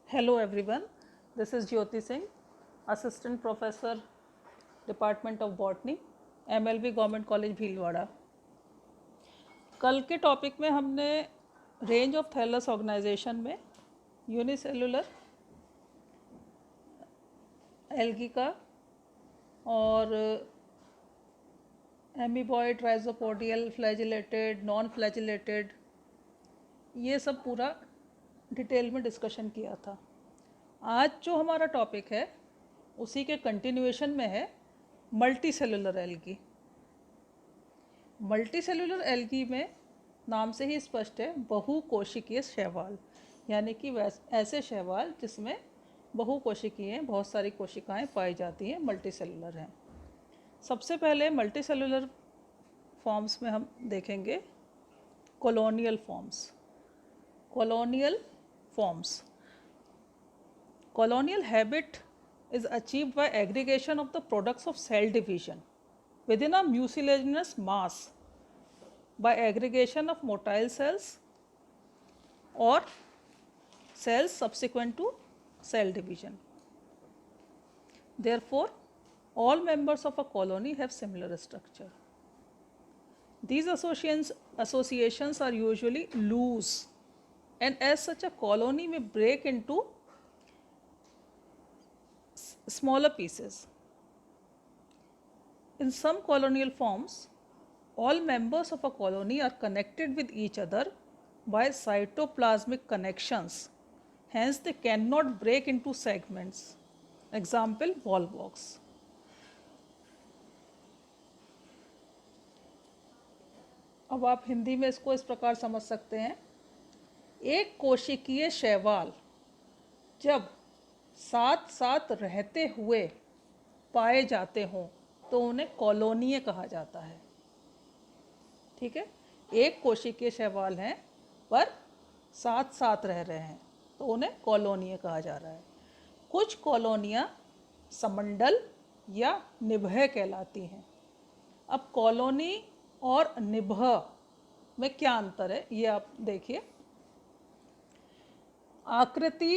Hello everyone, this is Jyoti Singh, Assistant Professor, Department of Botany, MLB Government College Bhilwara. कल के topic में हमने range of thallus organisation में unicellular algae का और एमीबॉयड, राइजोपोडियल, फ्लैजिलेटेड, नॉन फ्लैजिलेटेड, ये सब पूरा डिटेल में डिस्कशन किया था। आज जो हमारा टॉपिक है उसी के कंटिन्यूएशन में है multi cellular algae. Multi cellular algae में नाम से ही स्पष्ट है बहुकोशिकीय शैवाल, यानी कि ऐसे शैवाल जिसमें बहुकोशिकीय बहुत सारी कोशिकाएं पाई जाती हैं, मल्टी सेलुलर हैं। सबसे पहले मल्टी सेलुलर फॉर्म्स में हम देखेंगे colonial forms. Colonial forms. Colonial habit is achieved by aggregation of the products of cell division within a mucilaginous mass by aggregation of motile cells or cells subsequent to cell division. Therefore, all members of a colony have similar structure. These associations are usually loose, and as such a colony may break into smaller pieces. In some colonial forms, all members of a colony are connected with each other by cytoplasmic connections. Hence, they cannot break into segments. Example, Volvox. अब आप हिंदी में इसको इस प्रकार समझ सकते हैं, एक कोशिकीय शैवाल जब साथ साथ रहते हुए पाए जाते हों तो उन्हें कॉलोनियाँ कहा जाता है। ठीक है, एक कोशिकीय शैवाल हैं पर साथ साथ रह रहे हैं तो उन्हें कॉलोनियाँ कहा जा रहा है। कुछ कॉलोनियाँ समंडल या निभय कहलाती हैं। अब कॉलोनी और निभय में क्या अंतर है ये आप देखिए। आकृति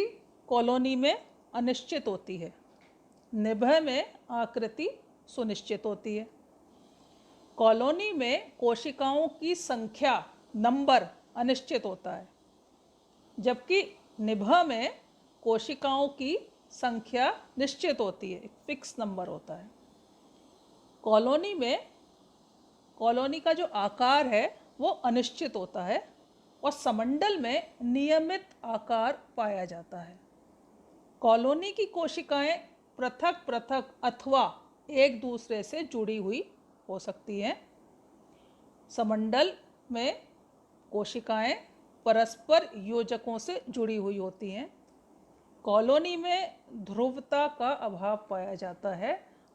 कॉलोनी में अनिश्चित होती है, निभय में आकृति सुनिश्चित होती है। कॉलोनी में कोशिकाओं की संख्या नंबर अनिश्चित होता है, जबकि निभय में कोशिकाओं की संख्या निश्चित होती है, एक फिक्स नंबर होता है। कॉलोनी में कॉलोनी का जो आकार है वो अनिश्चित होता है और समंडल में नियमित आकार पाया जाता है। कॉलोनी की कोशिकाएं पृथक पृथक अथवा एक दूसरे से जुड़ी हुई हो सकती हैं। समंडल में कोशिकाएं परस्पर योजकों से जुड़ी हुई होती हैं। कॉलोनी में ध्रुवता का अभाव पाया जाता है,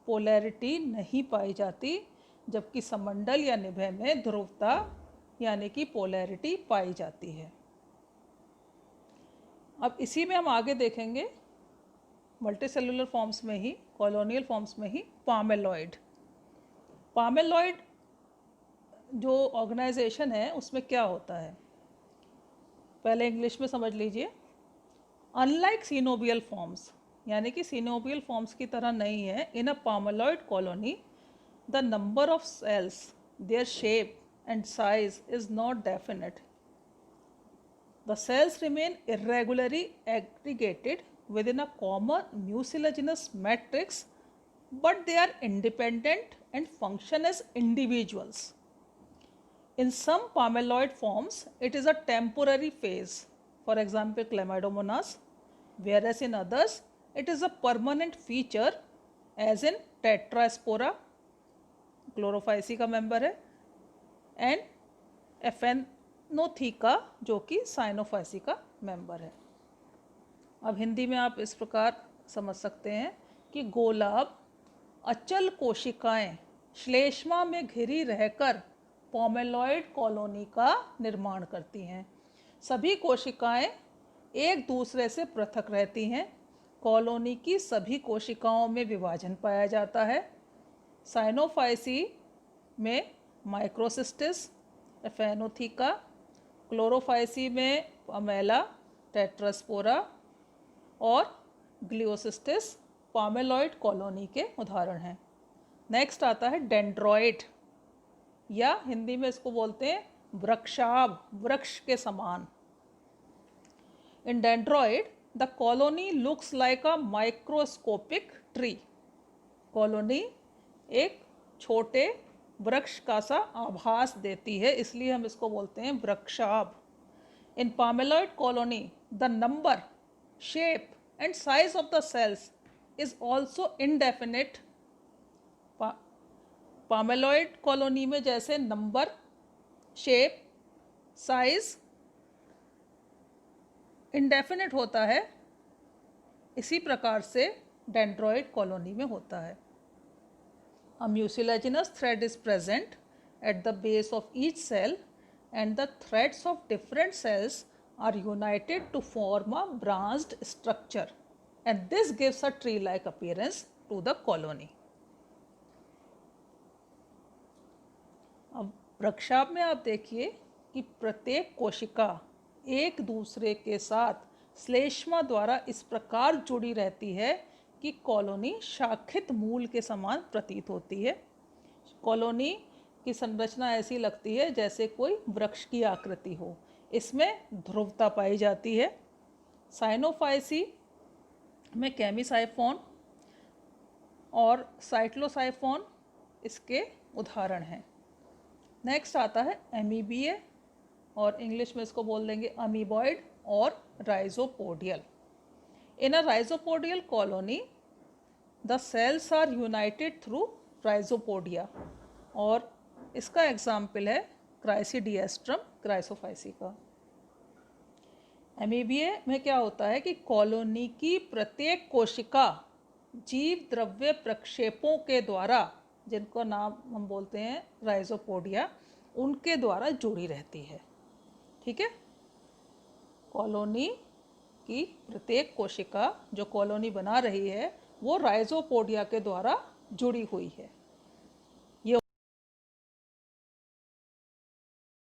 पोलैरिटी नहीं पाई जाती, जबकि समंडल या निभय में ध्रुवता यानी कि पोलैरिटी पाई जाती है। अब इसी में हम आगे देखेंगे मल्टीसेलुलर फॉर्म्स में ही, कॉलोनियल फॉर्म्स में ही पामेलॉइड। पामेलॉइड जो ऑर्गेनाइजेशन है उसमें क्या होता है, पहले इंग्लिश में समझ लीजिए। अनलाइक सिनोबियल फॉर्म्स, यानी कि सिनोबियल फॉर्म्स की तरह नहीं है, in a palmelloid colony the number of cells, their shape and size is not definite. The cells remain irregularly aggregated within a common mucilaginous matrix, but they are independent and function as individuals. In some pameloid forms, it is a temporary phase, for example Chlamydomonas, whereas in others, it is a permanent feature, as in Tetraspora, Chlorophyceae का member है, and एफेनोथीका जो कि Cyanophyceae का member है। अब हिंदी में आप इस प्रकार समझ सकते हैं कि गोलाब अचल कोशिकाएं श्लेष्मा में घिरी रहकर पामेलॉइड कॉलोनी का निर्माण करती हैं। सभी कोशिकाएं एक दूसरे से पृथक रहती हैं। कॉलोनी की सभी कोशिकाओं में विभाजन पाया जाता है। साइनोफाइसी में माइक्रोसिस्टिस, एफेनोथीका, क्लोरोफाइसी में पमेला, टेट्रास्पोरा, और ग्लियोसिस्टिस पामेलॉइड कॉलोनी के उदाहरण हैं। नेक्स्ट आता है डेंड्रॉइड, या हिंदी में इसको बोलते हैं वृक्षाभ, वृक्ष के समान। In dendroid the colony looks like a microscopic tree. Colony एक छोटे वृक्ष का सा आभास देती है, इसलिए हम इसको बोलते हैं वृक्षाभ। In palmelloid colony the number, shape and size of the cells is also indefinite. Palmelloid colony में जैसे नंबर, शेप, साइज इंडेफिनिट होता है, इसी प्रकार से डेंड्रॉइड कॉलोनी में होता है। A mucilaginous thread is present at the base of each cell and the threads of different cells are united to form a branched structure and this gives a tree-like appearance to the colony. अब वृक्षाभ में आप देखिए कि प्रत्येक कोशिका एक दूसरे के साथ श्लेष्मा द्वारा इस प्रकार जुड़ी रहती है कि कॉलोनी शाखित मूल के समान प्रतीत होती है। कॉलोनी की संरचना ऐसी लगती है जैसे कोई वृक्ष की आकृति हो। इसमें ध्रुवता पाई जाती है। साइनोफाइसी में केमिसाइफोन और साइक्लोसाइफोन इसके उदाहरण हैं। नेक्स्ट आता है एमीबिए, और इंग्लिश में इसको बोल देंगे अमीबॉइड और rhizopodial. In a rhizopodial colony the cells are united through rhizopodia, और इसका एग्जाम्पल है क्राइसिडिएस्ट्रम क्राइसोफाइसी का। एमीबिए में क्या होता है कि कॉलोनी की प्रत्येक कोशिका जीव द्रव्य प्रक्षेपों के द्वारा, जिनको नाम हम बोलते हैं राइजोपोडिया, उनके द्वारा जुड़ी रहती है। ठीक है, कॉलोनी की प्रत्येक कोशिका जो कॉलोनी बना रही है वो राइजोपोडिया के द्वारा जुड़ी हुई है।